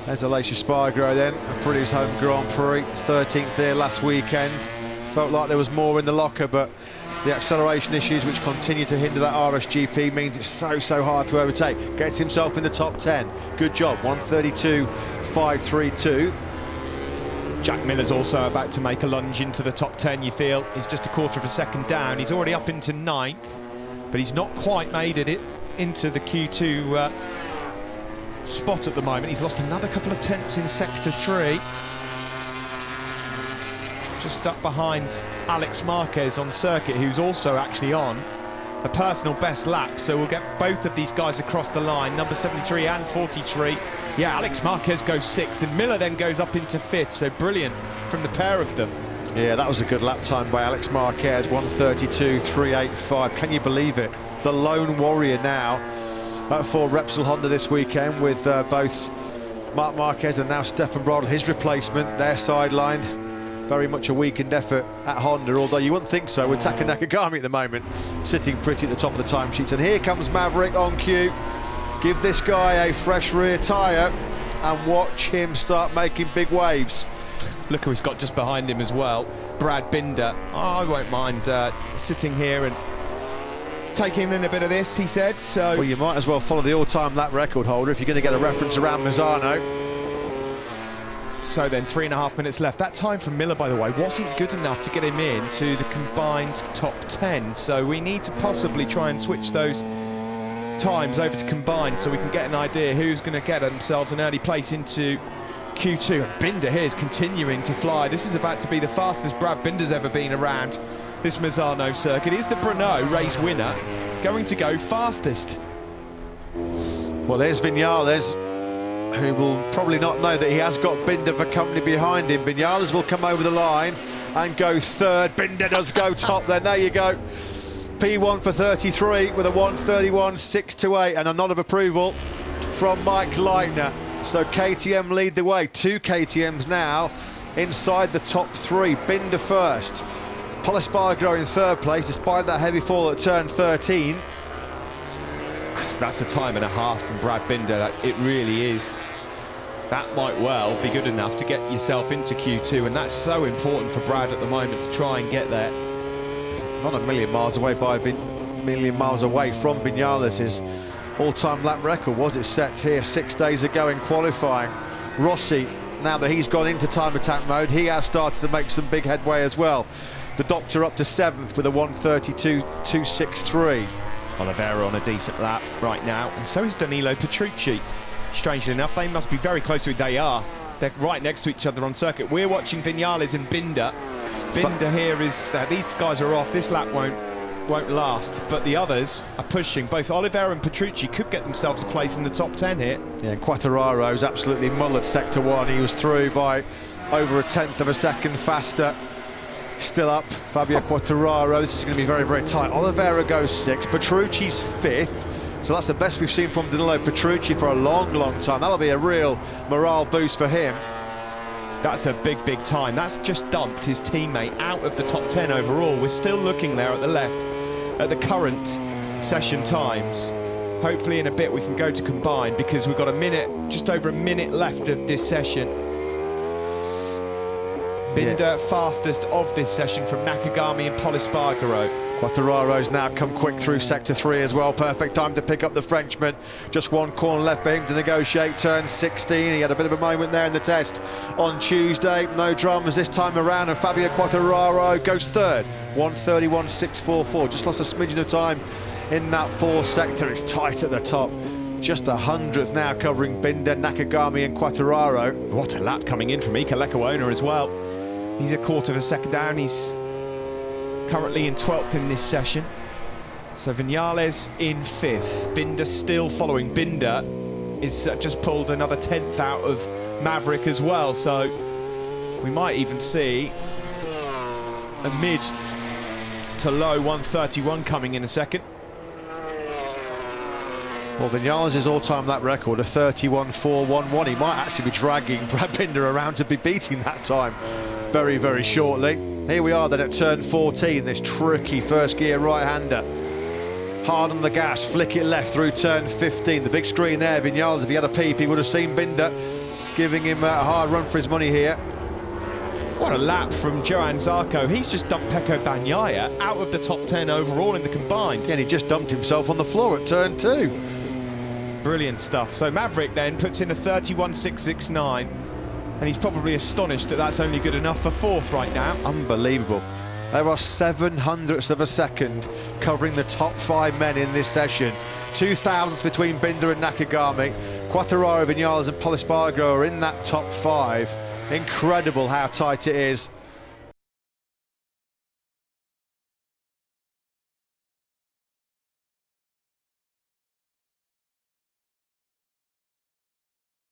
There's Aleix Espargaro then, a British home Grand Prix, 13th there last weekend. Felt like there was more in the locker, but the acceleration issues which continue to hinder that RSGP means it's so hard to overtake. Gets himself in the top 10. Good job, 1:32.532. Jack Miller's also about to make a lunge into the top 10, you feel. He's just a quarter of a second down. He's already up into 9th, but he's not quite made it into the Q2 spot at the moment. He's lost another couple of tenths in Sector 3. Just up behind Alex Marquez on circuit, who's also actually on a personal best lap. So we'll get both of these guys across the line, number 73 and 43. Yeah, Alex Marquez goes 6th, and Miller then goes up into 5th. So brilliant from the pair of them. Yeah, that was a good lap time by Alex Marquez, 1:32.385. Can you believe it? The lone warrior now for Repsol Honda this weekend, with both Marc Marquez and now Stefan Bradl, his replacement. They're sidelined. Very much a weakened effort at Honda, although you wouldn't think so with Taka Nakagami at the moment, sitting pretty at the top of the timesheets. And here comes Maverick on cue. Give this guy a fresh rear tyre and watch him start making big waves. Look who he's got just behind him as well, Brad Binder. Oh, I won't mind sitting here and taking in a bit of this, he said. So well, you might as well follow the all-time lap record holder if you're going to get a reference around Mazzano. So then 3.5 minutes left. That time from Miller, by the way, wasn't good enough to get him into the combined top 10. So we need to possibly try and switch those times over to combined so we can get an idea who's going to get themselves an early place into Q2. Binder here is continuing to fly. This is about to be the fastest Brad Binder's ever been around this Mazzano circuit. Is the Brno race winner going to go fastest? Well, there's Viñales, who will probably not know that he has got Binder for company behind him. Viñales will come over the line and go 3rd. Binder does go top then. There you go. P1 for 33 with a 1:31.628 and a nod of approval from Mike Leitner. So KTM lead the way. 2 KTMs now inside the top 3. Binder first. Pol Espargaro in 3rd place, despite that heavy fall at turn 13. That's a time and a half from Brad Binder. It really is. That might well be good enough to get yourself into Q2, and that's so important for Brad at the moment to try and get there. Not a million miles away from Viñales' all-time lap record. Was it set here 6 days ago in qualifying? Rossi, now that he's gone into time attack mode, he has started to make some big headway as well. The Doctor up to 7th with a 1:32.263. Oliveira on a decent lap right now, and so is Danilo Petrucci. Strangely enough, they must be very close to it. They are. They're right next to each other on circuit. We're watching Viñales and Binder. Binder here is, these guys are off. This lap won't last, but the others are pushing. Both Oliveira and Petrucci could get themselves a place in the top 10 here. Yeah, and Quartararo's absolutely mullered Sector 1. He was through by over a 1/10 of a second faster. Still up, Fabio Quartararo. This is going to be very tight. Oliveira goes 6th, Petrucci's 5th. So that's the best we've seen from Danilo Petrucci for a long time. That'll be a real morale boost for him. That's a big time. That's just dumped his teammate out of the top 10 overall. We're still looking there at the left at the current session times. Hopefully in a bit we can go to combine, because we've got just over a minute left of this session. Binder fastest of this session from Nakagami and Pol Espargaro. Quartararo's now come quick through Sector 3 as well. Perfect time to pick up the Frenchman. Just one corner left for him to negotiate turn 16. He had a bit of a moment there in the test on Tuesday. No dramas this time around, and Fabio Quartararo goes 3rd. 1:31.644. Just lost a smidgen of time in that 4th sector. It's tight at the top. Just 100th now covering Binder, Nakagami and Quartararo. What a lap coming in from Mika Lecuona as well. He's a quarter of a second down. He's currently in 12th in this session. So Viñales in 5th. Binder still following. Binder is just pulled another 10th out of Maverick as well. So we might even see a mid to low 1:31 coming in a second. Well, Viñales' all-time lap record of 31.411. He might actually be dragging Brad Binder around to be beating that time very shortly. Here we are then at turn 14, this tricky first gear right-hander. Hard on the gas, flick it left through turn 15. The big screen there, Viñales, if he had a peep, he would have seen Binder giving him a hard run for his money here. What a lap from Johann Zarco. He's just dumped Pecco Bagnaia out of the top 10 overall in the combined. Yeah, and he just dumped himself on the floor at turn 2. Brilliant stuff. So Maverick then puts in a 31.669, and he's probably astonished that that's only good enough for 4th right now. Unbelievable. There are 700ths of a second covering the top 5 men in this session. 2,000ths between Binder and Nakagami. Quartararo, Vinales and Polispargo are in that top 5. Incredible how tight it is.